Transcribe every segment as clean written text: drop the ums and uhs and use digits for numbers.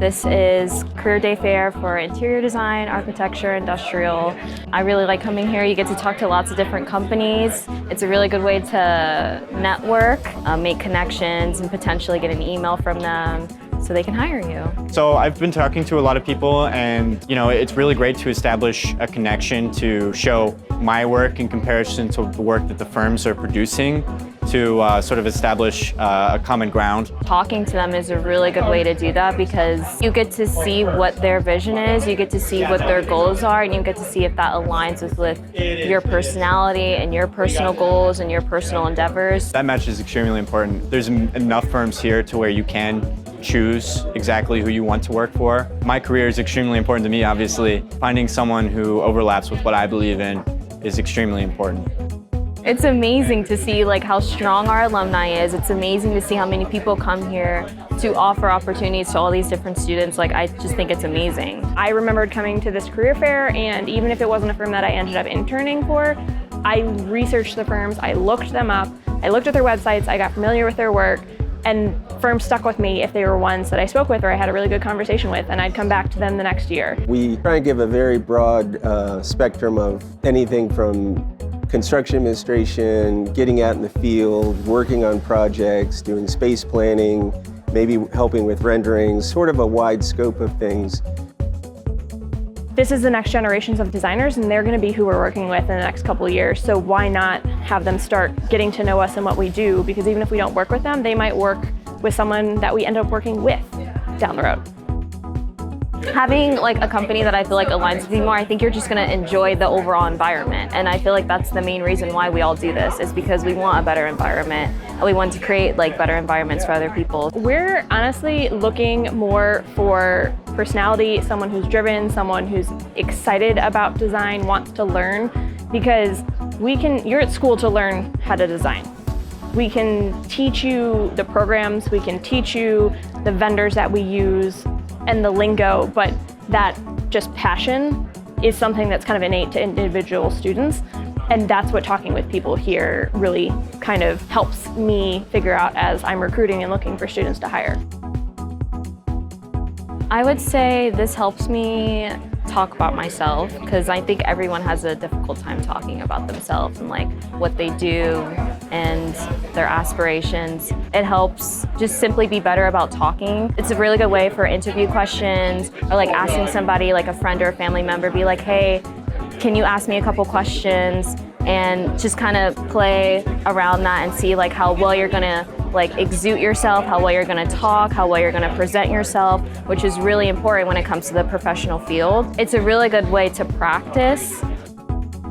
This is Career Day Fair for interior design, architecture, industrial. I really like coming here. You get to talk to lots of different companies. It's a really good way to network, make connections, and potentially get an email from them so they can hire you. So I've been talking to a lot of people, and it's really great to establish a connection to show my work in comparison to the work that the firms are producing, to sort of establish a common ground. Talking to them is a really good way to do that because you get to see what their vision is, you get to see what their goals are, and you get to see if that aligns with your personality and your personal goals and your personal endeavors. That match is extremely important. There's enough firms here to where you can choose exactly who you want to work for. My career is extremely important to me, obviously. Finding someone who overlaps with what I believe in is extremely important. It's amazing to see how strong our alumni is. It's amazing to see how many people come here to offer opportunities to all these different students. I just think it's amazing. I remembered coming to this career fair, and even if it wasn't a firm that I ended up interning for, I researched the firms, I looked them up, I looked at their websites, I got familiar with their work, and firms stuck with me if they were ones that I spoke with or I had a really good conversation with, and I'd come back to them the next year. We try and give a very broad spectrum of anything from construction administration, getting out in the field, working on projects, doing space planning, maybe helping with renderings, sort of a wide scope of things. This is the next generations of designers, and they're going to be who we're working with in the next couple of years. So why not have them start getting to know us and what we do? Because even if we don't work with them, they might work with someone that we end up working with down the road. Having a company that I feel aligns with me more, I think you're just going to enjoy the overall environment. And I feel that's the main reason why we all do this, is because we want a better environment and we want to create better environments for other people. We're honestly looking more for personality, someone who's driven, someone who's excited about design, wants to learn, because you're at school to learn how to design. We can teach you the programs, we can teach you the vendors that we use and the lingo, but that just passion is something that's kind of innate to individual students. And that's what talking with people here really kind of helps me figure out as I'm recruiting and looking for students to hire. I would say this helps me talk about myself, because I think everyone has a difficult time talking about themselves and what they do and their aspirations. It helps just simply be better about talking. It's a really good way for interview questions, or asking somebody, a friend or a family member, be hey, can you ask me a couple questions? And just kind of play around that and see how well you're gonna exude yourself, how well you're gonna talk, how well you're gonna present yourself, which is really important when it comes to the professional field. It's a really good way to practice.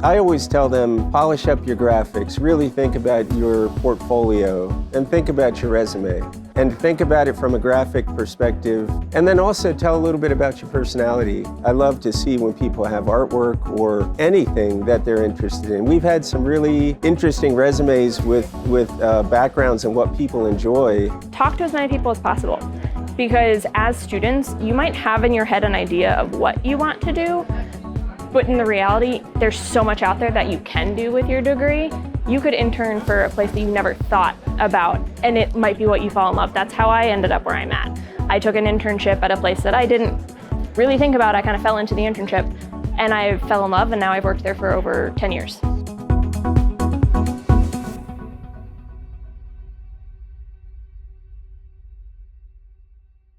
I always tell them, polish up your graphics, really think about your portfolio, and think about your resume. And think about it from a graphic perspective, and then also tell a little bit about your personality. I love to see when people have artwork or anything that they're interested in. We've had some really interesting resumes with backgrounds and what people enjoy. Talk to as many people as possible, because as students, you might have in your head an idea of what you want to do, but in the reality, there's so much out there that you can do with your degree. You could intern for a place that you never thought about, and it might be what you fall in love. That's how I ended up where I'm at. I took an internship at a place that I didn't really think about. I kind of fell into the internship, and I fell in love, and now I've worked there for over 10 years.